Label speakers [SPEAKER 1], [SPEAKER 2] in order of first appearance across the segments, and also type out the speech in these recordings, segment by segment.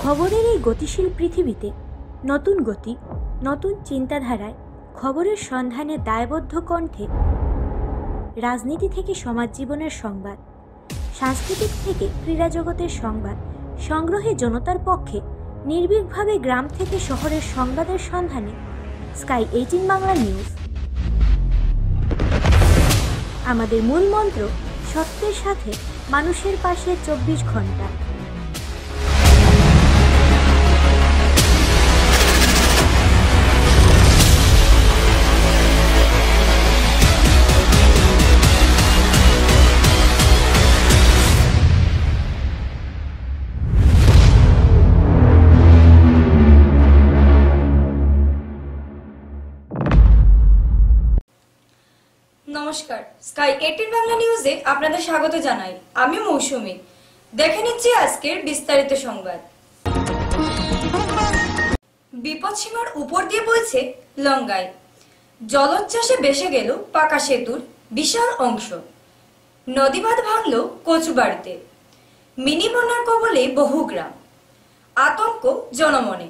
[SPEAKER 1] খবরের এই গতিশীল পৃথিবীতে নতুন গতি, নতুন চিন্তাধারায় খবরের সন্ধানে দায়বদ্ধ কণ্ঠে রাজনীতি থেকে সমাজ জীবনের সংবাদ, সাংস্কৃতিক থেকে ক্রীড়া জগতের সংবাদ সংগ্রহে জনতার পক্ষে নির্ভীকভাবে গ্রাম থেকে শহরের সংবাদের সন্ধানে স্কাই 18 বাংলা নিউজ। আমাদের মূল মন্ত্র সত্যের সাথে মানুষের পাশে 24 ঘন্টা।
[SPEAKER 2] নমস্কার, স্কাই 18 বাংলা নিউজে আপনাদের স্বাগত জানাই। আমি মৌসুমী। দেখে নিচ্ছি আজকের বিস্তারিত সংবাদ। বিপদসীমার উপর দিয়ে বইছে লঙ্গাই, জলোচ্ছ্বাসে ভেসে গেল পাকা সেতুর বিশাল অংশ। নদীবাঁধ ভাঙল কচুবাড়িতে, মিনি বন্যার কবলে বহু গ্রাম, আতঙ্ক জনমনে।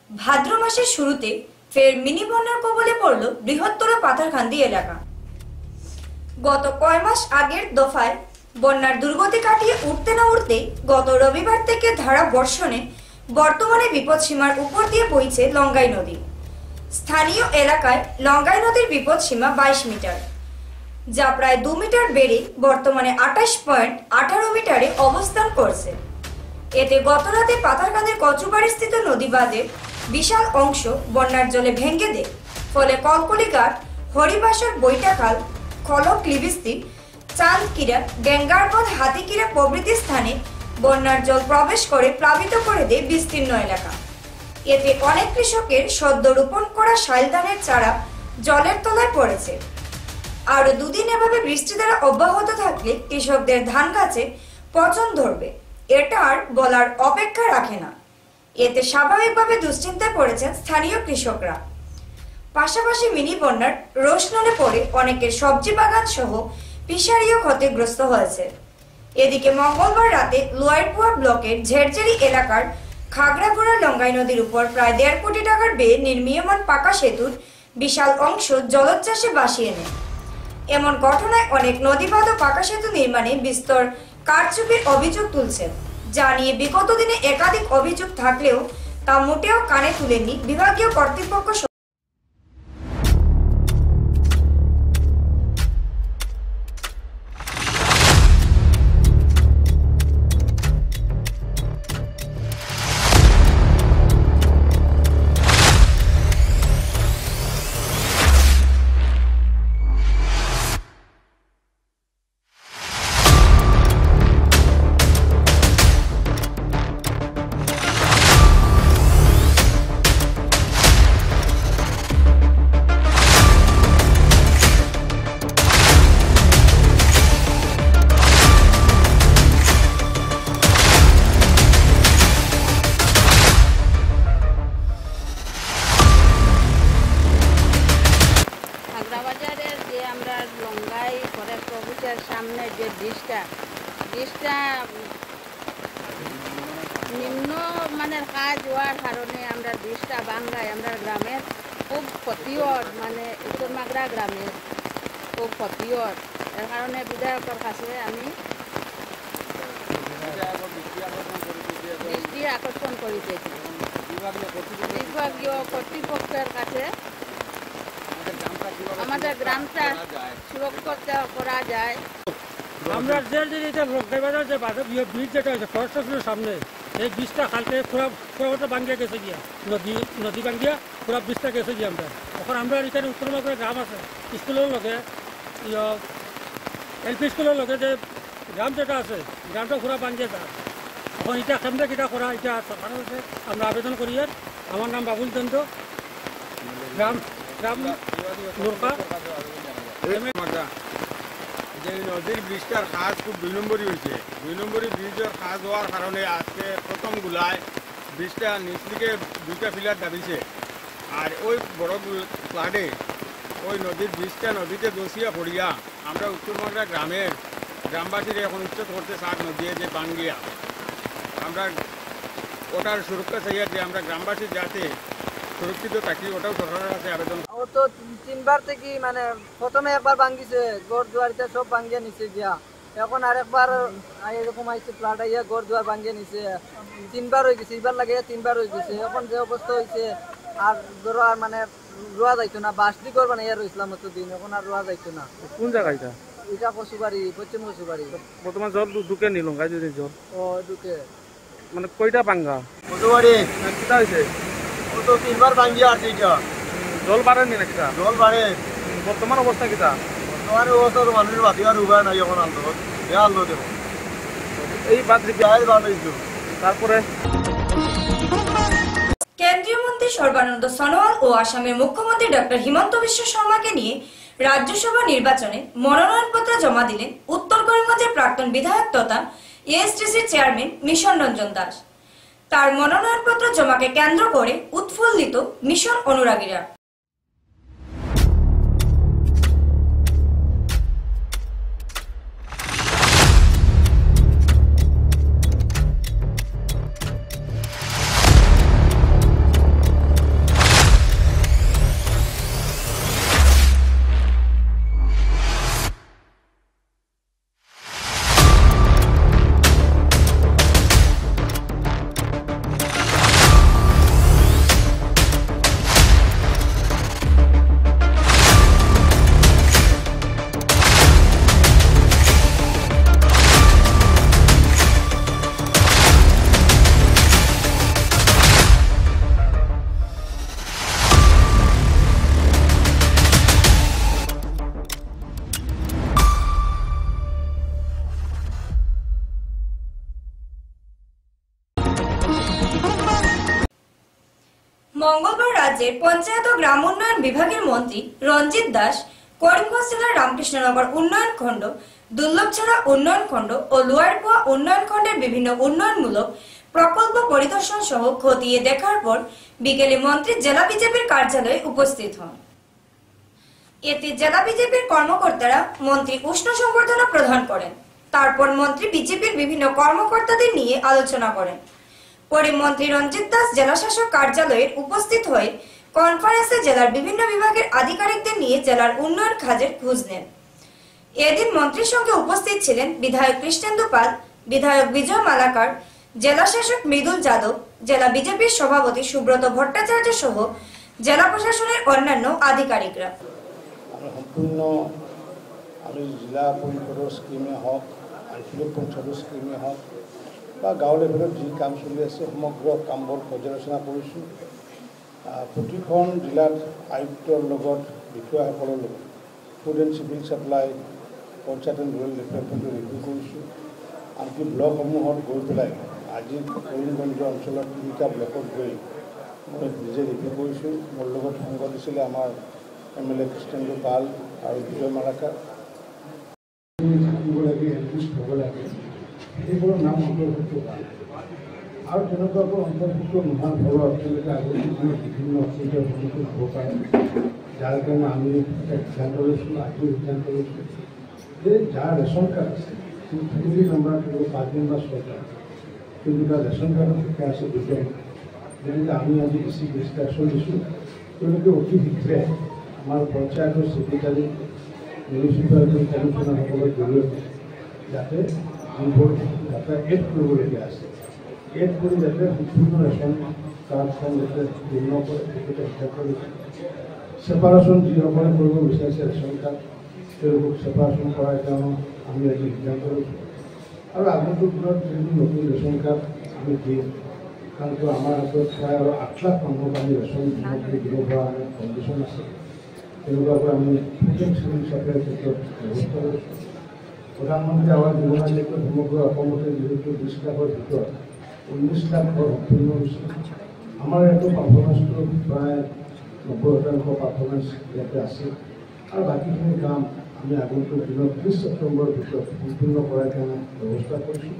[SPEAKER 2] ভাদ্র মাসের শুরুতে ফের মিনি বন্যার কবলে পড়ল বৃহত্তর পাথারকান্দি এলাকা। গত কয় মাস আগের দফায় বন্যার দুর্গতি কাটিয়ে উঠতে না উঠতে গত রবিবার থেকে ধারা বর্ষণে বর্তমানে বিপদসীমার উপর দিয়ে বইছে লঙ্গাই নদী। স্থানীয় এলাকায় লঙ্গাই নদীর বিপদসীমা 22 মিটার, যা প্রায় 2 মিটার বেড়ে বর্তমানে 28.18 মিটারে অবস্থান করছে। এতে গতরাতে পাথারকান্দির কচুবাড়ি স্থিত নদীবাঁধের বিশাল অংশ বন্যার জলে ভেঙে দেয়। ফলে কলকলিঘাট, হরিবাসর, বৈটাখাল, খলক, লিবিস্তি, চাঁদকিরা, গেঙ্গারবন, হাতিকিরা প্রভৃতি স্থানে বন্যার জল প্রবেশ করে প্লাবিত করে দেয় বিস্তীর্ণ এলাকা। এতে অনেক কৃষকের সদ্য রোপণ করা শাইল ধানের চারা জলের তলায় পড়েছে। আরো 2 দিন এভাবে বৃষ্টি দ্বারা অব্যাহত থাকলে কৃষকদের ধান গাছে পচন ধরবে, এটা আর বলার অপেক্ষা রাখে না। এতে স্বাভাবিকভাবে দুশ্চিন্তায় পড়েছেন স্থানীয় কৃষকরা। পাশাপাশি মিনি বন্যার রোশনলে পড়ে অনেকের সবজি বাগান সহ ফিশারিও ক্ষতিগ্রস্ত হয়েছে। এদিকে মঙ্গলবার রাতে লোয়ারপুয়া ব্লকের ঝেরঝেরি এলাকার খাগড়াগোড়া লঙ্গাই নদীর উপর প্রায় 1.5 কোটি টাকার ব্যয়ে নির্মীয়মান পাকা সেতুর বিশাল অংশ জলোচ্ছ্বাসে ভাসিয়ে নেয়। এমন ঘটনায় অনেক নদীবাঁধ ও পাকা সেতু নির্মাণে বিস্তর কারচুপির অভিযোগ তুলছেন, যা নিয়ে বিগত দিনে একাধিক অভিযোগ থাকলেও তা মোটেও কানে তুলেনি বিভাগীয় কর্তৃপক্ষ।
[SPEAKER 3] সামনে যে ব্রিজটা নিম্ন মানের কাজ হওয়ার কারণে আমরা ব্রিজটা ভাঙ্গায় আমরা গ্রামের খুব ক্ষতির, মানে উত্তরমাগড়া গ্রামের খুব ক্ষতির। এর কারণে বিধায়কের কাছে আমি দৃষ্টি আকর্ষণ করিতেছি বিভাগীয় কর্তৃপক্ষের কাছে আমাদের গ্রামটা সুরক্ষিত করা যায়।
[SPEAKER 4] আমরা যে লঙ্কাইবাজার যে ব্রিজ যেটা হয়েছে ফরেস্ট অফিসের সামনে, এই ব্রিজটা কালকে পুরো ভাঙ্গিয়া গেছে গিয়া, নদী ভাঙ্গিয়া পুরো ব্রিজটা গেছে গিয়া। আমরা এখানে উত্তরমাগড়া গ্রাম আছে, স্কুলের লগে LP স্কুলের লগে যে গ্রাম যেটা আছে, গ্রামটা পুরো ভাঙ্গিয়া যায়। এখন এটা কেমনে কিটা করা, এটা সরকার হচ্ছে আমরা আবেদন করি। আমার নাম বাবুল চন্দ্র, গ্রাম নৌকা।
[SPEAKER 5] যে নদীর ব্রিজটার কাজ খুব 2 নম্বরই হয়েছে। 2 নম্বরই ব্রিজের কাজ হওয়ার কারণে আজকে প্রথম গুলায় ব্রিজটা নিচ থেকে 2টা পিলার দাবিছে। আর ওই বড় ফ্লাডে ওই নদীর ব্রিজটা নদীতে দোষিয়া পড়িয়া আমরা উত্তরমাগড়া গ্রামের গ্রামবাসীরা এখন উচ্ছেদ করতে চাক নদী যে ভাঙ্গিয়া। আমরা ওটার সুরক্ষা চাই যে আমরা গ্রামবাসী যাতে সুরক্ষিত থাকি, ওটাও সরকারের কাছে আবেদন।
[SPEAKER 6] ও তো 3বার থেকে মানে প্রথমে একবার ভাঙ্গিছে, ঘর দুয়ারিতে সব ভাঙ্গিয়ে নিছে গিয়া, এখন আরেকবার এরকম আইছে ফ্লাড আইয়া ঘর দুয়ার ভাঙ্গিয়ে নিছে, 3বার হয়ে গেছে, এবার লাগে 3বার হয়ে গেছে। এখন যে অবস্থা হয়েছে আর ধরো আর মানে রোয়া যাইতো না, বাস দি করবা না ইয়া রইছিলাম দিন, এখন আর রোয়া যাইতো না।
[SPEAKER 7] কোন জায়গা এটা?
[SPEAKER 6] এটা কচুবাড়ি, পশ্চিম কচুবাড়ি।
[SPEAKER 7] বর্তমান জল ঢুকে নিল গাই যদি জল
[SPEAKER 6] ও ঢুকে
[SPEAKER 7] মানে কয়টা পাঙ্গা
[SPEAKER 8] কচুবাড়ি
[SPEAKER 7] কিটা হয়েছে?
[SPEAKER 8] ও তো 3বার ভাঙ্গিয়ে আসছে, এটা
[SPEAKER 7] জল বাড়েনি না কিটা?
[SPEAKER 8] জল বাড়ে।
[SPEAKER 7] বর্তমান অবস্থা কিটা?
[SPEAKER 8] তোমার অবস্থা তো মানুষের বাতিবার উপায় নাই, এখন আনলো দেওয়া আনলো দেবো
[SPEAKER 7] এই বাদ
[SPEAKER 8] দেয় ভালো হয়েছিল।
[SPEAKER 7] তারপরে
[SPEAKER 2] কেন্দ্রীয় মন্ত্রী সর্বানন্দ সোনোয়াল ও আসামের মুখ্যমন্ত্রী ডক্টর হিমন্ত বিশ্ব শর্মাকে নিয়ে রাজ্যসভা নির্বাচনে মনোনয়নপত্র জমা দিলেন উত্তর করিমগঞ্জের প্রাক্তন বিধায়ক তথা এএসটিসির চেয়ারম্যান মিশন রঞ্জন দাস। তার মনোনয়নপত্র জমাকে কেন্দ্র করে উৎফুল্লিত মিশন অনুরাগীরা। মঙ্গলবার রাজ্যের পঞ্চায়েত ও গ্রাম উন্নয়ন বিভাগের মন্ত্রী রঞ্জিত দাস করিমগঞ্জ জেলার রামকৃষ্ণনগর উন্নয়ন খণ্ড, দুর্লভছড়া উন্নয়ন খণ্ড ও লোয়ারকুয়া উন্নয়ন খণ্ডের বিভিন্ন উন্নয়নমূলক প্রকল্প পরিদর্শন সহ খতিয়ে দেখার পর বিকেলে মন্ত্রী জেলা বিজেপির কার্যালয়ে উপস্থিত হন। এতে জেলা বিজেপির কর্মকর্তারা মন্ত্রী উষ্ণ সংবর্ধনা প্রদান করেন। তারপর মন্ত্রী বিজেপির বিভিন্ন কর্মকর্তাদের নিয়ে আলোচনা করেন। পরে মন্ত্রী রঞ্জিত দাস জেলা শাসক কার্যালয়ে উপস্থিত হয়ে কনফারেন্সে জেলার বিভিন্ন বিভাগের আধিকারিকদের নিয়ে জেলার উন্নয়ন কাজের খোঁজ নেন। এদিন মন্ত্রীর সঙ্গে উপস্থিত ছিলেন বিধায়ক কৃষ্ণেন্দু পাল, বিধায়ক বিজয় মালাকার, জেলা শাসক মৃদুল যাদব, জেলা বিজেপির সভাপতি সুব্রত ভট্টাচার্য সহ জেলা প্রশাসনের অন্যান্য আধিকারিকরা।
[SPEAKER 9] সম্পূর্ণ আমি জিলা পৰিষদৰ স্কিমে হওক, আঞ্চলিক পঞ্চায়তৰ স্কিমে হওক বা গাঁও লেভেলত যি কাম চলি আছে সমগ্ৰ কামবোৰ পৰ্যালোচনা কৰিছোঁ। প্ৰতিখন জিলাত আয়ুক্তৰ লগত, বিষয়াসকলৰ লগত food and civil supply, panchayat and rural ডেভেলপমেণ্টৰ ৰিভিউ কৰিছোঁ। আনকি ব্লকসমূহত গৈ পেলাই আজি কৰিমগঞ্জ অঞ্চলত 3টা ব্লকত গৈ মই নিজে ৰিভিউ কৰিছোঁ। মোৰ লগত সংগ দিছিলে আমাৰ MLA কৃষ্ণেন্দু পাল আৰু বিজয় মালাকাৰ। থাকিব লাগে, এডজাষ্ট হ'ব লাগে, সেইবোৰৰ নাম অন্তৰ্ভুক্ত কৰা আৰু তেনেকুৱাকৈ অন্তৰ্ভুক্ত নোহোৱাৰ ফলত তেওঁলোকে আগন্তুক দিনত বিভিন্ন অসুবিধাৰ সন্মুখীন হ'ব পাৰে। যাৰ কাৰণে আমি এটা সিদ্ধান্ত লৈছোঁ, আজিও সিদ্ধান্ত লৈছোঁ যে যাৰ ৰেচন কাৰ্ড আছে, ফেমিলি মেম্বাৰ থাকিব 5 দিন বা 6টা, কিন্তু তাৰ ৰেচন কাৰ্ডৰ শিক্ষা আছে দুজন, যেনেকৈ আমি আজি ডিষ্ট্ৰিক্ট দিছোঁ, তেওঁলোকে অতি শীঘ্ৰে আমাৰ পঞ্চায়তৰ ছেক্ৰেটাৰী, মিউনিচিপালিটি কমিশ্যনাৰসকলৰ জৰিয়তে যাতে যিবোৰ যাতে এড কৰিবলগীয়া আছে, এড কৰি যাতে সম্পূৰ্ণ ৰেচন কাৰ্ডখন যাতে পূৰ্ণ কৰে, তেখেতে সিদ্ধান্ত লৈছে। ছেপাৰেশ্যন যিসকলে কৰিব বিচাৰিছে ৰেচন কাৰ্ড, তেওঁলোকক ছেপাৰেশ্যন কৰাৰ কাৰণে আমি আজি সিদ্ধান্ত লৈছোঁ। আৰু আগন্তুক দিনত যিটো নতুন ৰেচন কাৰ্ড আমি দিম, কাৰণ আমাৰ হাতত প্ৰায় আৰু 8 লাখ মানুহক আমি ৰেচন সামগ্ৰী দিব পৰা কণ্ডিশ্যন আছে। তেনেকুৱাকৈ আমি ফুড চিভিল ছাপ্লাইৰ ক্ষেত্ৰত ব্যৱস্থা লৈছোঁ। প্ৰধানমন্ত্ৰী আৱাস যোজনাৰ সমগ্ৰ অসমতে যিহেতু 20 লাখৰ ভিতৰত 19 লাখ ঘৰ সম্পূৰ্ণ হৈছে। আমাৰ ইয়াতো পাৰফৰ্মেঞ্চটো প্ৰায় 90% পাৰফৰ্মেঞ্চ ইয়াতে আছে আৰু বাকীখিনি কাম আমি আগন্তুক দিনত 30 ছেপ্টেম্বৰৰ ভিতৰত সম্পূৰ্ণ কৰাৰ কাৰণে ব্যৱস্থা কৰিছোঁ।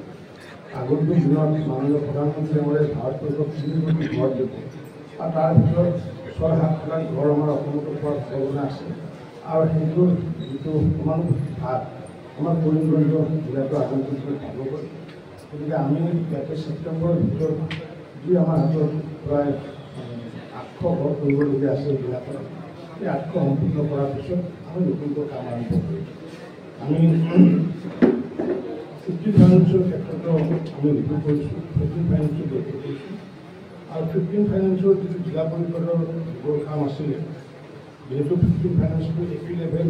[SPEAKER 9] আগন্তুক দিনত মাননীয় প্ৰধানমন্ত্ৰী ডাঙৰীয়াই ভাৰতবৰ্ষত 3 কোটি ঘৰ দিব আৰু তাৰ ভিতৰত 6-7 লাখ ঘৰ আমাৰ অসমতো পোৱাৰ সম্ভাৱনা আছে আৰু সেইটোৰ যিটো সমানুপাতিক ভাগ আমাৰ কৰিমগঞ্জ জিলাটো আগন্তুক দিনত পাবগৈ। গতিকে আমি ইয়াতে ছেপ্টেম্বৰৰ ভিতৰত যি আমাৰ হাতত প্ৰায় 800 ঘৰ কৰিবলগীয়া আছে জিলাখনত, এই 800 সম্পূৰ্ণ কৰাৰ পিছত আমি নতুনকৈ কাম আৰম্ভ কৰিছোঁ। আমি 15 ফাইনেন্সৰ ক্ষেত্ৰতো আমি ৰিভিউ কৰিছোঁ, 14 ফাইনেন্সৰ ৰিভিউ কৰিছোঁ আৰু 15 ফাইনেন্সৰ যিটো জিলা পৰিষদৰ যিবোৰ কাম আছিলে, যিহেতু 15 ফাইনেন্সটো AP লেভেল,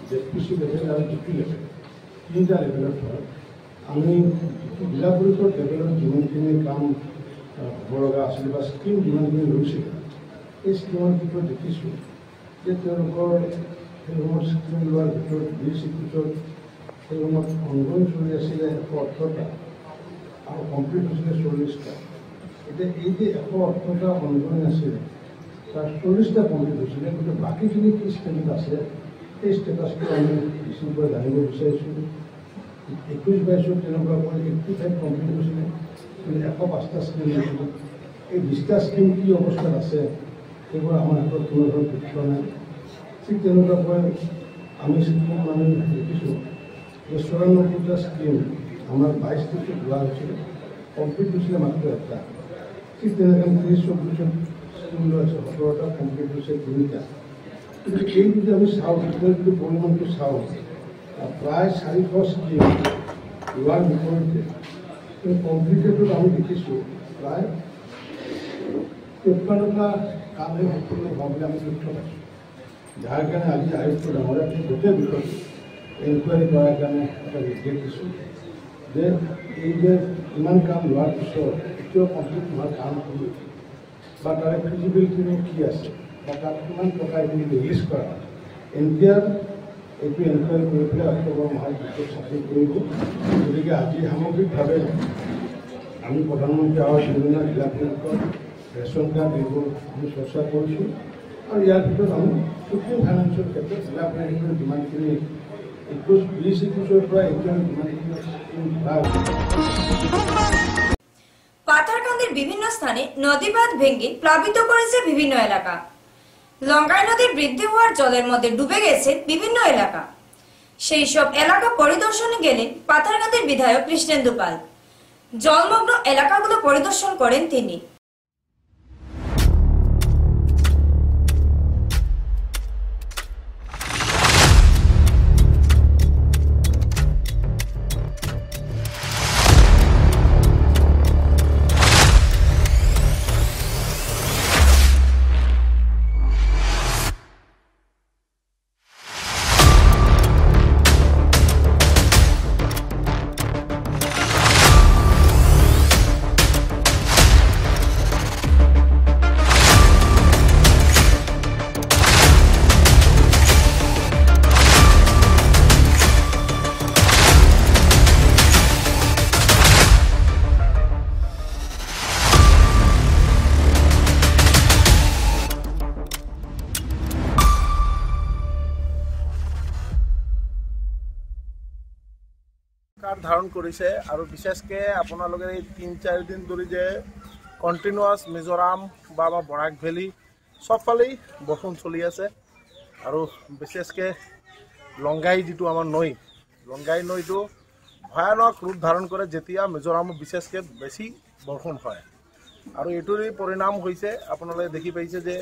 [SPEAKER 9] ZPC লেভেল আৰু GP লেভেল, 3টা লেভেলত হয়। আমি জিলা পৰিষদ লেভেলত যিমানখিনি কাম হ'ব লগা আছিলে বা স্কিম যিমানখিনি লৈছিলে, এই স্কিমৰ ভিতৰত দেখিছোঁ যে তেওঁলোকৰ সেই সময়ত স্কিম লোৱাৰ ভিতৰত 20-21 সেই সময়ত অনগোইং চলি আছিলে 118টা আৰু কমপ্লিট হৈছিলে 40টা। এতিয়া এই যে 118টা অনগোইং আছিলে, তাৰ 40টা কমপ্লিট হৈছিলে, কিন্তু বাকীখিনি কি ষ্টেটাছ আছে সেই ষ্টেটাছটো আমি ডিচিৰ পৰা জানিব বিচাৰিছোঁ। 21-22 তেনেকুৱাকৈ 85 কমপ্লিট হৈছিলে, কিন্তু 105টা স্কিম হৈছিলে। এই 20টা স্কিম কি অৱস্থাত আছে সেইবোৰ আমাৰ হাতত কোনো ধৰণৰ তথ্য নাই। ঠিক তেনেকুৱাকৈ আমি স্কিম আমি দেখিছোঁ যে 94টা স্কিম আমাৰ 22 তাৰিখে লোৱা হৈছিলে, কমপ্লিট হৈছিলে মাত্ৰ 1টা। ঠিক তেনেকৈ 30-34 স্কিম লোৱা হৈছে, 17টা কমপ্লিট হৈছে 3টা। কিন্তু এই যদি আমি চাওঁ, তেতিয়া যদি পৰিমাণটো চাওঁ, প্ৰায় 400 স্কিম লোৱাৰ বিপৰীতে কমপ্লিটেডত আমি দেখিছোঁ প্ৰায় 53টা কামহে সম্পূৰ্ণ হোৱা বুলি আমি তথ্য পাইছোঁ। যাৰ কাৰণে আজি আয়ুক্ত ডাঙৰীয়াক গোটেই বিষয়টো এনকুৱাৰী কৰাৰ কাৰণে এটা নিৰ্দেশ দিছোঁ যে এই যে ইমান কাম লোৱাৰ পিছত এতিয়াও কমপ্লিট নোহোৱাৰ কামখিনি বা তাৰে ফিজিবিলিটিনো কি আছে বা তাত কিমান টকা এইখিনি ৰিলিজ কৰা হয়, NPR এইটো এনকুৱাৰী কৰি পেলাই অক্টোবৰ মাহত ৰিপৰ্ট চাবমিট কৰিব। গতিকে আজি সামগ্ৰিকভাৱে আমি প্ৰধানমন্ত্ৰী আৱাস যোজনা, জিলা পৰিষদ, ৰেচন কাৰ্ড এইবোৰ আমি চৰ্চা কৰিছোঁ আৰু ইয়াৰ ভিতৰত আমি 15 ফাইনেন্সৰ ক্ষেত্ৰত জিলা পৰিষদৰ যিমানখিনি 20-21 পৰা এতিয়ালৈ যিমানখিনি
[SPEAKER 2] পাথারকান্দির বিভিন্ন স্থানে নদী বাঁধ ভেঙে প্লাবিত করেছে বিভিন্ন এলাকা। লঙ্গাই নদীর বৃদ্ধি হওয়ার জলের মধ্যে ডুবে গেছে বিভিন্ন এলাকা। সেই সব এলাকা পরিদর্শনে গেলেন পাথারকান্দির বিধায়ক কৃষ্ণেন্দু পাল। জলমগ্ন এলাকাগুলো পরিদর্শন করেন তিনি।
[SPEAKER 10] ধাৰণ কৰিছে আৰু বিশেষকৈ আপোনালোকে এই 3-4 দিন ধৰি যে কণ্টিনিউৱাছ মিজোৰাম বা আমাৰ বৰাক ভেলী চবফালেই বৰষুণ চলি আছে আৰু বিশেষকৈ লংগাই যিটো আমাৰ নৈ, লংগাই নৈটো ভয়ানক ৰূপ ধাৰণ কৰে যেতিয়া মিজোৰামত বিশেষকৈ বেছি বৰষুণ হয়। আৰু এইটোৰে পৰিণাম হৈছে আপোনালোকে দেখি পাইছে যে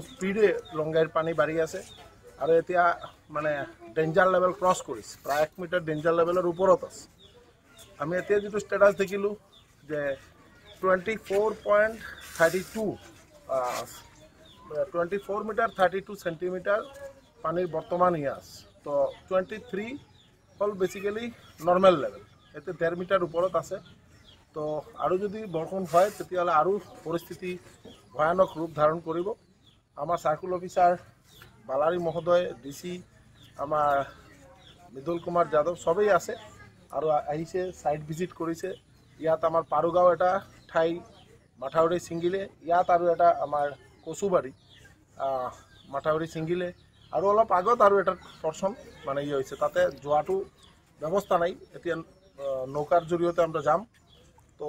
[SPEAKER 10] স্পীডে লংগাইৰ পানী বাঢ়ি আছে আৰু এতিয়া মানে ডেঞ্জাৰ লেভেল ক্ৰছ কৰিছে, প্ৰায় 1 মিটাৰ ডেঞ্জাৰ লেভেলৰ ওপৰত আছে। আমি এতিয়া যিটো ষ্টেটাছ দেখিলোঁ যে 24 মিটাৰ 32 চেণ্টিমিটাৰ পানীৰ বৰ্তমান ইয়াছ। তো 23 হ'ল বেচিকেলি নৰ্মেল লেভেল, এতিয়া 1.5 মিটাৰ ওপৰত আছে। তো আৰু যদি বৰষুণ হয় তেতিয়াহ'লে আৰু পৰিস্থিতি ভয়ানক ৰূপ ধাৰণ কৰিব। আমাৰ চাৰ্কুল অফিচাৰ বালাৰী মহোদয়, DC আমাৰ মৃদুল কুমাৰ যাদৱ সবেই আছে আৰু আহিছে, সাইট ভিজিট কৰিছে। ইয়াত আমাৰ পাৰুগাঁও এটা ঠাই, মাথাউৰি ছিঙিলে, ইয়াত আৰু এটা আমাৰ কচুবাৰী মাথাউৰি ছিঙিলে আৰু অলপ আগত আৰু এটা পৰ্চন মানে হৈছে, তাতে যোৱাটো ব্যৱস্থা নাই। এতিয়া নৌকাৰ জৰিয়তে আমরা যাম। তো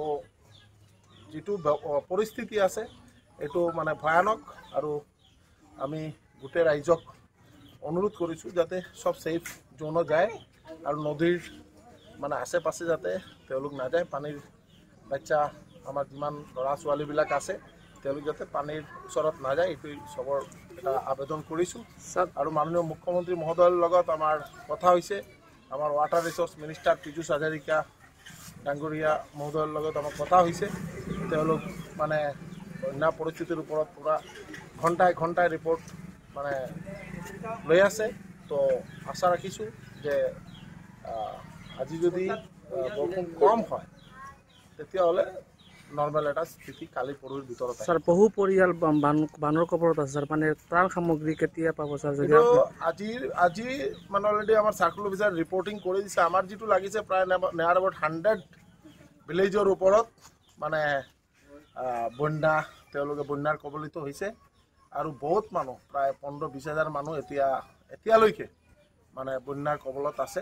[SPEAKER 10] যিটো পৰিস্থিতি আছে এইটো মানে ভয়ানক আৰু আমি গোটেই ৰাইজক অনুৰোধ কৰিছোঁ যাতে সব সেফ জোনত যায় আৰু নদীৰ মানে আশে পাশে যাতে তেওঁলোক নাযায়, পানীৰ বাচ্চা আমাৰ যিমান ল'ৰা ছোৱালীবিলাক আছে তেওঁলোক যাতে পানীৰ ওচৰত নাযায় এইটোৱেই চবৰ এটা আবেদন কৰিছোঁ। আৰু মাননীয় মুখ্যমন্ত্ৰী মহোদয়ৰ লগত আমাৰ কথা হৈছে, আমাৰ water resource minister Piyush Hazarika ডাঙৰীয়া মহোদয়ৰ লগত আমাৰ কথা হৈছে। তেওঁলোক মানে বন্যা পৰিস্থিতিৰ ওপৰত পূৰা ঘণ্টাই ৰিপৰ্ট মানে লৈ আছে। তো আশা ৰাখিছোঁ যে আজি যদি বৰষুণ কম হয় তেতিয়াহ'লে নৰ্মেল এটা স্থিতি কালি পৰহিৰ ভিতৰত
[SPEAKER 7] স্যাৰ বহু পৰিয়াল বানৰ কবলত আছে স্যাৰ, মানে ত্ৰাণ সামগ্ৰী কেতিয়া পাব স্যাৰ? যদি
[SPEAKER 10] আজি মানে অলৰেডি আমাৰ চাৰ্কুল অফিচাৰ ৰিপৰ্টিং কৰি দিছে। আমাৰ যিটো লাগিছে প্ৰায় নিয়াৰ এবাউট 100 ভিলেজৰ ওপৰত মানে বন্যা তেওঁলোকে বন্যাৰ কবলিত হৈছে। আৰু বহুত মানুহ প্ৰায় 15-20 হাজাৰ মানুহ এতিয়ালৈকে মানে বন্যার কবলত আছে।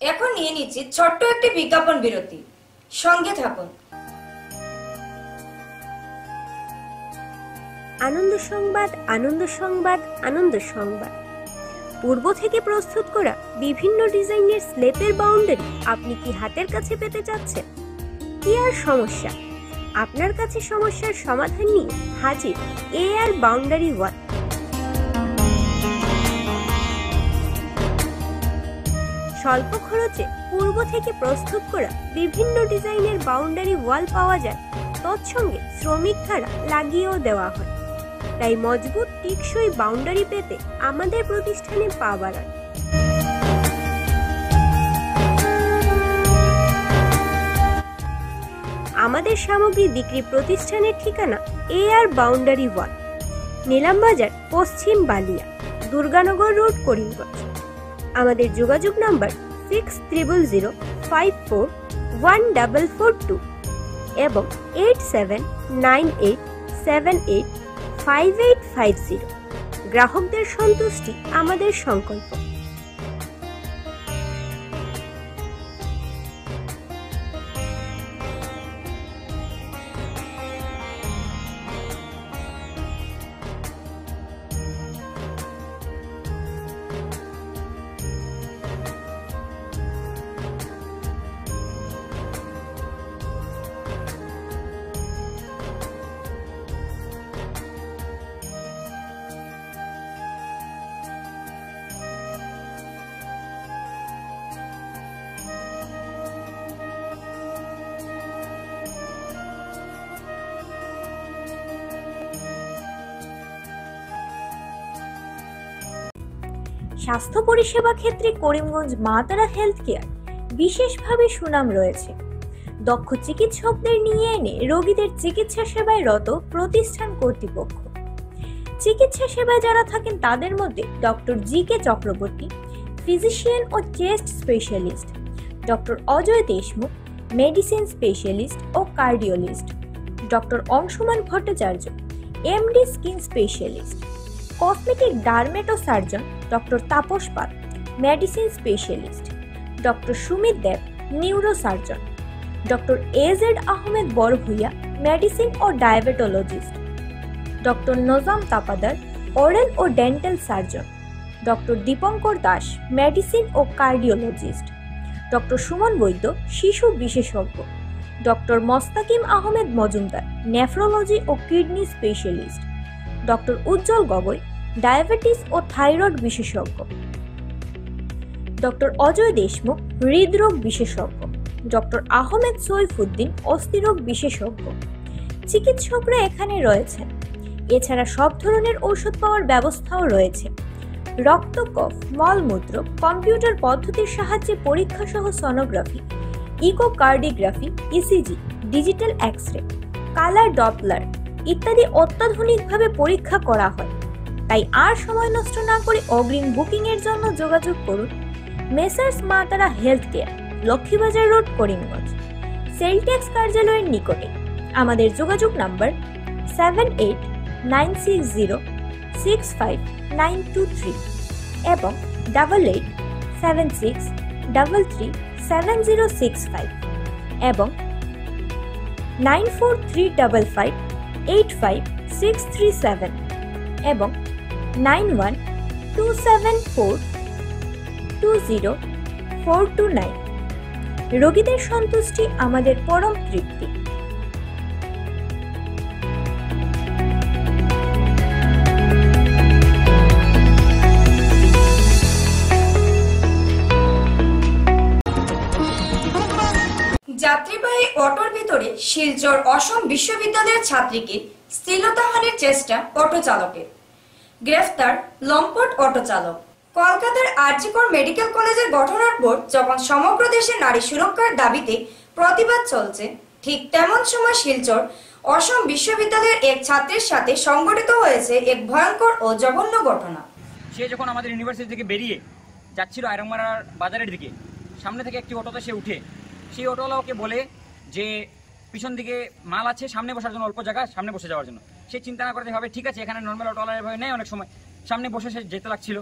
[SPEAKER 2] এখন নিয়ে নিচ্ছি ছোট্ট একটি বিজ্ঞাপন বিরতি, সঙ্গে থাকুন।
[SPEAKER 1] আনন্দ সংবাদ, আনন্দ সংবাদ, আনন্দ সংবাদ। পূর্ব থেকে প্রস্তুত করা বিভিন্ন ডিজাইনের স্লেপের বাউন্ডারি আপনি কি হাতের কাছে পেতে চাচ্ছেন? কি আর সমস্যা, আপনার কাছে সমস্যার সমাধান নিয়ে হাজির এআর বাউন্ডারি ওয়াল। স্বল্প খরচে পূর্ব থেকে প্রস্তুত করা বিভিন্ন ডিজাইনের বাউন্ডারি ওয়াল পাওয়া যায়, তৎসঙ্গে শ্রমিক দ্বারা লাগিয়েও দেওয়া হয়। তাই মজবুত টিকসই বাউন্ডারি পেতে আমাদের প্রতিষ্ঠানে পা বাড়ান। আমাদের সামগ্রী বিক্রি প্রতিষ্ঠানের ঠিকানা এআর বাউন্ডারি ওয়াল, নিলামবাজার, পশ্চিম বালিয়া, দুর্গানগর রোড, করিমগঞ্জ। আমাদের যোগাযোগ নাম্বার 6000541442 এবং 8798785850। গ্রাহকদের সন্তুষ্টি আমাদের সংকল্প। স্বাস্থ্য পরিষেবা ক্ষেত্রে করিমগঞ্জ মা তারা হেলথ কেয়ার বিশেষভাবে সুনাম রয়েছে। দক্ষ চিকিৎসকদের নিয়ে এনে রোগীদের চিকিৎসা সেবায় রত প্রতিষ্ঠান কর্তৃপক্ষ। চিকিৎসা সেবায় যারা থাকেন তাদের মধ্যে ডক্টর জি.কে. চক্রবর্তী, ফিজিশিয়ান ও chest specialist, doctor Ajay Deshmukh, medicine specialist ও cardiologist, doctor Anshuman Bhattacharya, MD skin specialist, cosmetic dermato surgeon doctor Tapas Pal, medicine specialist, doctor Sumit Deb, neuro surgeon, doctor AZ Ahmed Barbhuiya, medicine ও diabetologist, doctor Nazam Tapadar, oral ও dental surgeon, doctor Dipankar Das, medicine ও cardiologist, doctor Suman Baidya, শিশু বিশেষজ্ঞ, doctor Mostakim Ahmed Majumdar, nephrology ও kidney specialist, doctor উজ্জ্বল Gogoi, diabetes ও thyroid বিশেষজ্ঞ, doctor Ajay Deshmukh, হৃদরোগ বিশেষজ্ঞ, doctor Ahmed Saifuddin, অস্থিরোগ বিশেষজ্ঞ। চিকিৎসকরা এখানে রয়েছেন। এছাড়া সব ধরনের ঔষধ পাওয়ার ব্যবস্থাও রয়েছে। রক্ত, কফ, মলমূত্র, কম্পিউটার পদ্ধতির সাহায্যে পরীক্ষা সহ sonography, echocardiography, ECG, digital x-ray, colour Doppler ইত্যাদি অত্যাধুনিকভাবে পরীক্ষা করা হয়। তাই আর সময় নষ্ট না করে অগ্রিম বুকিং এর জন্য যোগাযোগ করুন মেসার্স মা তারা health care, Laxmibazar road, Karimganj, sell tax কার্যালয়ের নিকটে। আমাদের যোগাযোগ নাম্বার 7896065923 এবং 8876337065 এবং 9435585637 এবং 9127420429। রোগীদের সন্তুষ্টি আমাদের পরম তৃপ্তি।
[SPEAKER 2] যাত্রীবাহী অটোর ভিতরে শিলচর অসম বিশ্ববিদ্যালয়ের ছাত্রীকে শ্লীলতাহানির চেষ্টা অটো চালকের। গ্রেফতার লম্পট অটো চালক। কলকাতার আরজিকর মেডিকেল কলেজের ঘটনার পর যখন সমগ্র দেশে নারী সুরক্ষার দাবিতে প্রতিবাদ চলছে, ঠিক তেমন সময় শিলচর অসম বিশ্ববিদ্যালয়ের এক ছাত্রীর সাথে সংঘটিত হয়েছে এক ভয়ঙ্কর ও জঘন্য ঘটনা।
[SPEAKER 11] সে যখন আমাদের ইউনিভার্সিটি থেকে বেরিয়ে যাচ্ছিল আয়রংমারার বাজারের দিকে, সামনে থেকে একটি অটোতে সে উঠে, সেই অটোওয়ালা ওকে বলে যে পিছন দিকে মাল আছে, সামনে বসার জন্য অল্প জায়গা, সামনে বসে যাওয়ার জন্য। সে চিন্তা না করতে হবে ঠিক আছে, এখানে নর্মাল অটোওয়ালা এভাবে নেয়, অনেক সময় সামনে বসে সে যেতে লাগছিল।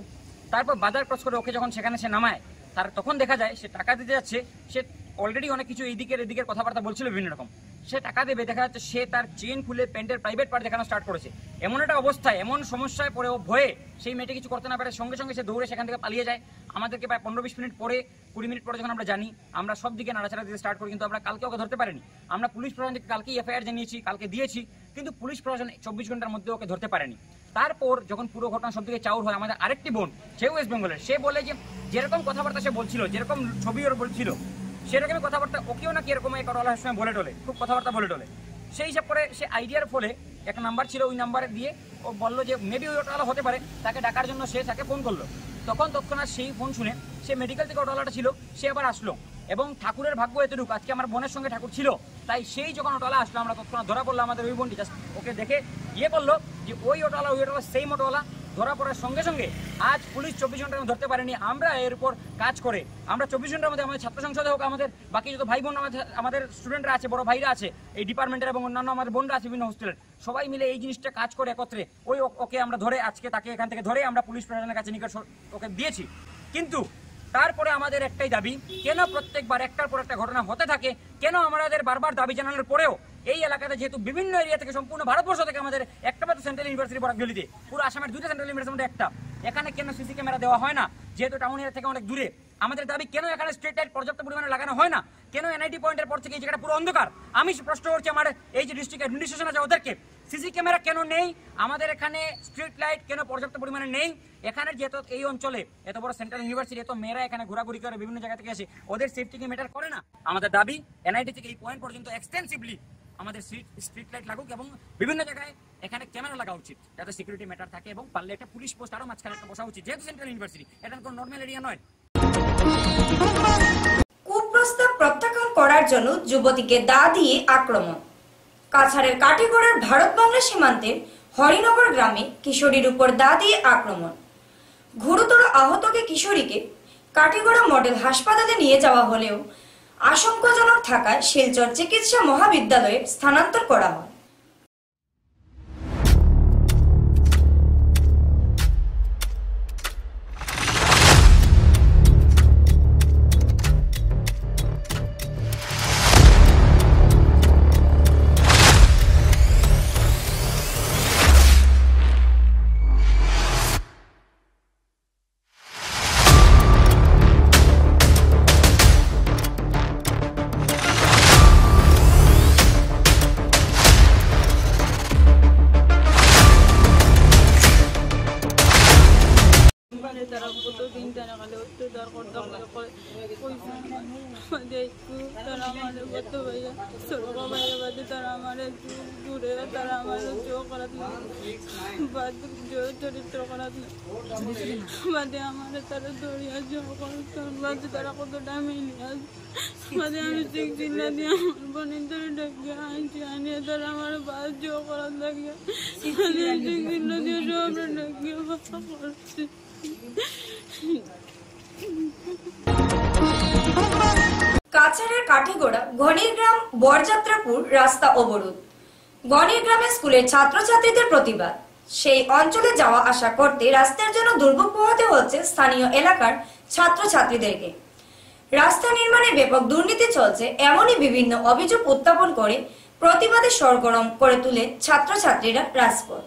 [SPEAKER 11] তারপর বাজার ক্রস করে ওকে যখন সেখানে সে নামায়, তার তখন দেখা যায় সে টাকা দিতে যাচ্ছে। সে অলরেডি অনেক কিছু এদিকের কথাবার্তা বলছিল বিভিন্ন রকম। সে টাকা দেবে, দেখা যাচ্ছে সে তার চেন খুলে প্যান্টের প্রাইভেট পার্ট দেখানো স্টার্ট করেছে। এমন একটা অবস্থায়, এমন সমস্যায় পড়ে ও ভয়ে সেই মেয়েটি কিছু করতে না পারে, সঙ্গে সঙ্গে সে দৌড়ে সেখান থেকে পালিয়ে যায়। আমাদেরকে প্রায় 15-20 মিনিট পরে, 20 মিনিট পরে যখন আমরা জানি, আমরা সব দিকে নাড়াচাড়া দিতে স্টার্ট করি, কিন্তু আমরা কালকে ওকে ধরতে পারিনি। আমরা পুলিশ প্রশাসনকে কালকে এফআইআর জানিয়েছি, কালকে দিয়েছি, কিন্তু পুলিশ প্রশাসন 24 ঘন্টার মধ্যে ওকে ধরতে পারেনি। তারপর যখন পুরো ঘটনা সব দিকে চাউর হয়, আমাদের আরেকটি বোন, সে ওয়েস্ট বেঙ্গলের, সে বলে যে যেরকম কথাবার্তা সে বলছিল, যেরকম ছবি ওর বলছিল, সেরকমই কথাবার্তা ওকেও নাকি এরকম এক অটোওয়ালার সময় বলে টলে, খুব কথাবার্তা বলে টলে। সেই হিসাব করে সে আইডিয়ার ফলে একটা নাম্বার ছিল, ওই নাম্বারে দিয়ে ও বললো যে মেবি ওই অটোওয়ালা হতে পারে, তাকে ডাকার জন্য সে তাকে ফোন করলো। তখন তৎক্ষণাৎ সেই ফোন শুনে সে মেডিকেল থেকে অটোওয়ালাটা ছিল, সে আবার আসলো। এবং ঠাকুরের ভাগ্য এতটুকু, আজকে আমার বোনের সঙ্গে ঠাকুর ছিল, তাই সেই যখন অটোওয়ালা আসলো, আমরা তৎক্ষণাৎ ধরা পড়লো। আমাদের ওই বোনটি জাস্ট ওকে দেখে করলো যে ওই অটোওয়ালা সেই অটোওয়ালা। ধরা পড়ার সঙ্গে সঙ্গে আজ পুলিশ 24 ঘন্টার ধরতে পারেনি। আমরা এর উপর কাজ করে আমরা 24 ঘন্টার মধ্যে আমাদের ছাত্র সংসদে হোক, আমাদের বাকি যত ভাই বোন আমাদের স্টুডেন্টরা আছে, বড় ভাইরা আছে এই ডিপার্টমেন্টের, এবং অন্যান্য আমাদের বোনরা আছে বিভিন্ন হোস্টেলের, সবাই মিলে এই জিনিসটা কাজ করে একত্রে ওকে আমরা ধরে আজকে তাকে এখান থেকে ধরে আমরা পুলিশ প্রশাসনের কাছে নিকট ওকে দিয়েছি। কিন্তু তারপরে আমাদের একটাই দাবি, কেন প্রত্যেকবার একটার পর একটা ঘটনা হতে থাকে, কেন আমাদের বারবার দাবি জানানোর পরেও এই এলাকাতে, যেহেতু বিভিন্ন এরিয়া থেকে সম্পূর্ণ ভারতবর্ষ থেকে আমাদের একটা মাত্র সেন্ট্রাল ইউনিভার্সিটি বরাকভ্যালিতে, পুরো আসামের 2টা সেন্ট্রাল ইউনিভার্সিটির মধ্যে একটা, এখানে কেন সিসি ক্যামেরা দেওয়া হয় না? যেহেতু টাউন এরিয়া থেকে অনেক দূরে, আমাদের দাবি কেন এখানে স্ট্রিট লাইট পর্যাপ্ত পরিমাণে লাগানো হয় না? কেন এনআইটি পয়েন্টের পর থেকে এই জায়গাটা পুরো অন্ধকার? আমি প্রশ্ন করছি আমার এই যে ডিস্ট্রিক্ট অ্যাডমিনিস্ট্রেশন আছে ওদেরকে, সিসি ক্যামেরা কেন নেই? আমাদের এখানে স্ট্রিট লাইট কেন পর্যাপ্ত পরিমাণে নেই? এখানে যেহেতু এই অঞ্চলে এত বড় সেন্ট্রাল ইউনিভার্সিটি, এত মেয়েরা এখানে ঘোরাঘুরি করে বিভিন্ন জায়গা থেকে আসে, ওদের সেফটি কি ম্যাটার করে না? আমাদের দাবি এনআইটি থেকে এই পয়েন্ট পর্যন্ত এক্সটেন্সিভলি আমাদের স্ট্রিট লাইট লাগুক এবং বিভিন্ন জায়গায় এখানে ক্যামেরা লাগা উচিত, যাতে সিকিউরিটি ম্যাটার থাকে, এবং পারলে একটা পুলিশ পোস্ট আরো মাঝখানে একটা বসা উচিত, যেহেতু সেন্ট্রাল ইউনিভার্সিটি, এটা কোনো নর্মাল এরিয়া নয়।
[SPEAKER 2] কুপ্রস্তাব প্রত্যাখ্যান করার জন্য যুবতীকে দা দিয়ে আক্রমণ। কাছাড়ের কাটিগড়ার ভারত বাংলা সীমান্তের হরিনগর গ্রামে কিশোরীর উপর দা দিয়ে আক্রমণ। গুরুতর আহতকে কিশোরীকে কাটিগড়া মডেল হাসপাতালে নিয়ে যাওয়া হলেও আশঙ্কাজনক থাকায় শিলচর চিকিৎসা মহাবিদ্যালয়ে স্থানান্তর করা হয়।
[SPEAKER 12] চরিত্র করাত বাদে আমার তারা দরিয়া বাদে তারা কতটা মিলিয়াস বাদে আমি ঠিক চিল্লা দিয়ে আমার বোনের ধরে ডেকে আনছি, আনিয়ে তারা আমার বাস জো করার লাগিয়ে ঠিক চিল্লা দিয়ে সব ডেকে বাসা করছি।
[SPEAKER 2] কাছাড়ের কাঠিগোড়া গণিরগ্রাম বরযাত্রাপুর রাস্তা অবরোধ। গণিরগ্রামে স্কুলের ছাত্রছাত্রীদের প্রতিবাদ। সেই অঞ্চলে যাওয়া আসা করতে রাস্তার জন্য দুর্ভোগ পোহাতে হচ্ছে স্থানীয় এলাকার ছাত্রছাত্রীদেরকে। রাস্তা নির্মাণে ব্যাপক দুর্নীতি চলছে, এমনই বিভিন্ন অভিযোগ উত্থাপন করে প্রতিবাদে সরগরম করে তুলে ছাত্রছাত্রীরা রাজপথ।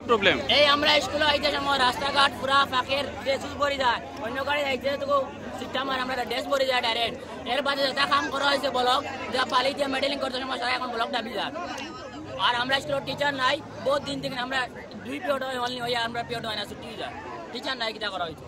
[SPEAKER 13] প্রবলেম
[SPEAKER 14] এই আমরা স্কুলে আইতে সময় রাস্তাঘাট পুরা ফাঁকের ড্রেস ভরে যায়, অন্য গাড়ি আইতে তো সিস্টেমার আমরা ড্রেস ভরে যায় ডাইরেক্ট। এর বাদে যেটা কাম করা হয়েছে ব্লক, যা পালি দিয়ে মেডেলিং করতে সময় সারা এখন ব্লক ডাবি যায়। আর আমরা স্কুলের টিচার নাই, বহুত দিন থেকে আমরা 2 পিরিয়ড হয় অনলি হইয়া আমরা পিরিয়ড হয় না, ছুটি যায়, টিচার নাই। কিটা করা হয়েছে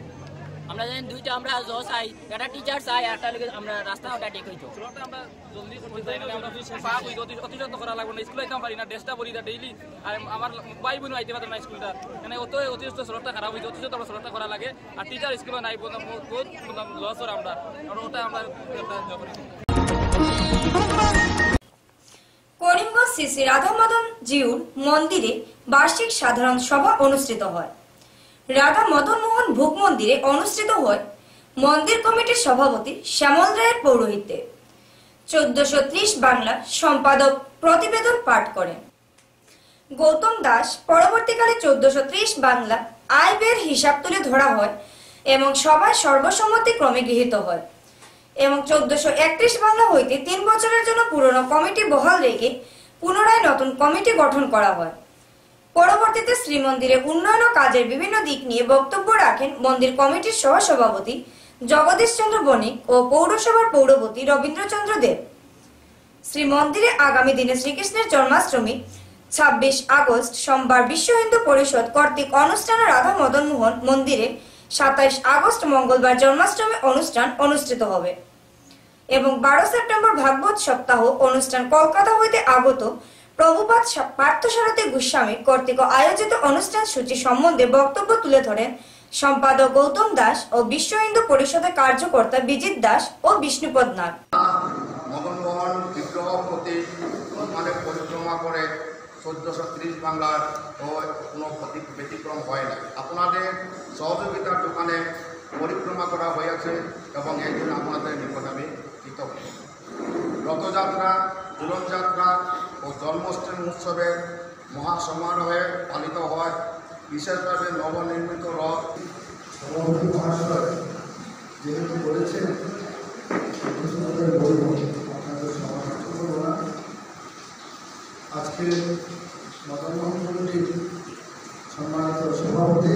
[SPEAKER 14] আমরা জানি দুইটা আমরা জজ চাই, একটা টিচার চাই, একটা লিগে আমরা রাস্তা ওটা ঠিক হইতো।
[SPEAKER 13] আমরা জলদি করতে চাই না, আমরা পাক হই অতি যত্ন করা লাগবে না, স্কুলে আইতাম পারি না, ড্রেসটা পরি না ডেইলি। আর আমার ভাই বোন আইতে পারে না স্কুলটা, মানে অতিরিক্ত স্রোতটা খারাপ হইছে, অতিরিক্ত আমরা স্রোতটা করা লাগে। আর টিচার স্কুলে নাই, বহুত লস হয় আমরা, ওটা আমরা
[SPEAKER 2] করিমগঞ্জ শ্রী শ্রী রাধা মদন জিউর মন্দিরে বার্ষিক সাধারণ সভা অনুষ্ঠিত হয়। রাধা মদন মোহন ভোগ মন্দিরে অনুষ্ঠিত হয় মন্দির কমিটির সভাপতি শ্যামল রায়ের পৌরোহিত্যে। 1430 বাংলা সম্পাদক প্রতিবেদন পাঠ করেন গৌতম দাস। পরবর্তীকালে 1430 বাংলা আয় ব্যয়ের হিসাব তুলে ধরা হয় এবং সভায় সর্বসম্মতিক্রমে গৃহীত হয় এবং 1431 বাংলা হইতে 3 বছরের জন্য পুরনো কমিটি বহাল রেখে পুনরায় নতুন কমিটি গঠন করা হয়। পরবর্তীতে শ্রীমন্দিরে উন্নয়ন ও কাজের বিভিন্ন দিক নিয়ে বক্তব্য রাখেন মন্দির কমিটির সহসভাপতি জগদীশ চন্দ্র বণিক ও পৌরসভার পৌরপতি রবীন্দ্রচন্দ্র দেব। শ্রীমন্দিরে আগামী দিনে শ্রীকৃষ্ণের জন্মাষ্টমী 26 আগস্ট সোমবার বিশ্ব হিন্দু পরিষদ কর্তৃক অনুষ্ঠান, রাধা মদন মোহন মন্দিরে 27 আগস্ট মঙ্গলবার জন্মাষ্টমী অনুষ্ঠান অনুষ্ঠিত হবে এবং 12 সেপ্টেম্বর ভাগবত সপ্তাহ অনুষ্ঠান কলকাতা হইতে আগত প্রভুপাদ পার্থসারথী গোস্বামী কর্তৃক আয়োজিত অনুষ্ঠান সূচি সম্বন্ধে বক্তব্য তুলে ধরেন সম্পাদক গৌতম দাস ও বিশ্ব হিন্দু পরিষদের কার্যকর্তা বিজিত দাস ও বিষ্ণুপদ নাগ।
[SPEAKER 15] মদন মোহন বিগ্রহ প্রতি মানে পরিক্রমা করে 1430 বাংলার কোনো ব্যতিক্রম হয় না। আপনাদের সহযোগিতার দোকানে পরিক্রমা করা হয়েছে এবং এই জন্য আপনাদের নিকট আমি কৃতজ্ঞ। রথযাত্রা, ঝুলনযাত্রা ও জন্মাষ্টমী উৎসবের মহাসমারোহে পালিত হয়। বিশেষভাবে নবনির্মিত রথ
[SPEAKER 9] সভাপতি মহাশয় যেহেতু বলেছেন আপনাদের সমালোচনা করব না। আজকে মদনমোহন কমিটির সম্মানিত সভাপতি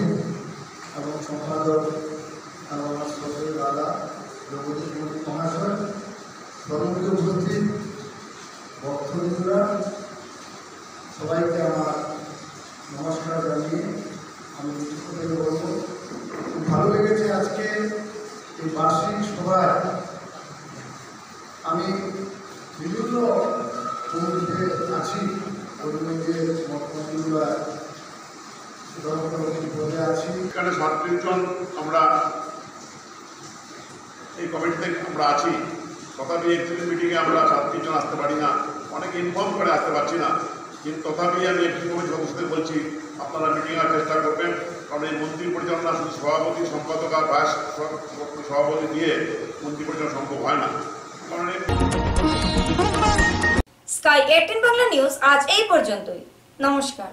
[SPEAKER 9] এবং সম্পাদক আমার সদস্য দাদা জগদীশ বণিক মহাশয়, সম্মানিত উপস্থিত ভক্তবৃন্দরা, সবাইকে আমার নমস্কার জানিয়ে আমি কিছু কথা বলব। খুব ভালো লেগেছে আজকে এই বার্ষিক সভায়। আমি বিভিন্ন কমিটিতে আছি, করিমগঞ্জের মঠমন্দিরগুলা বলে আছি।
[SPEAKER 16] এখানে 37 জন আমরা এই কমিটিতে আমরা আছি। তথাপি একচুয়ালি মিটিংয়ে আমরা 37 জন আসতে পারি না, অনেকে ইনফর্ম করে আসতে পারছি না, কিন্তু তথাপি আমি একটি কমিটি সদস্যদের বলছি আপনারা মিটিং আসার চেষ্টা করবেন, কারণ এই মন্দির পরিচালনা শুধু সভাপতি, সম্পাদক আর ভাইস সভাপতি দিয়ে মন্দির পরিচালনা সম্ভব হয় না।
[SPEAKER 2] স্কাই 18 বাংলা নিউজ আজ এই পর্যন্তই। নমস্কার।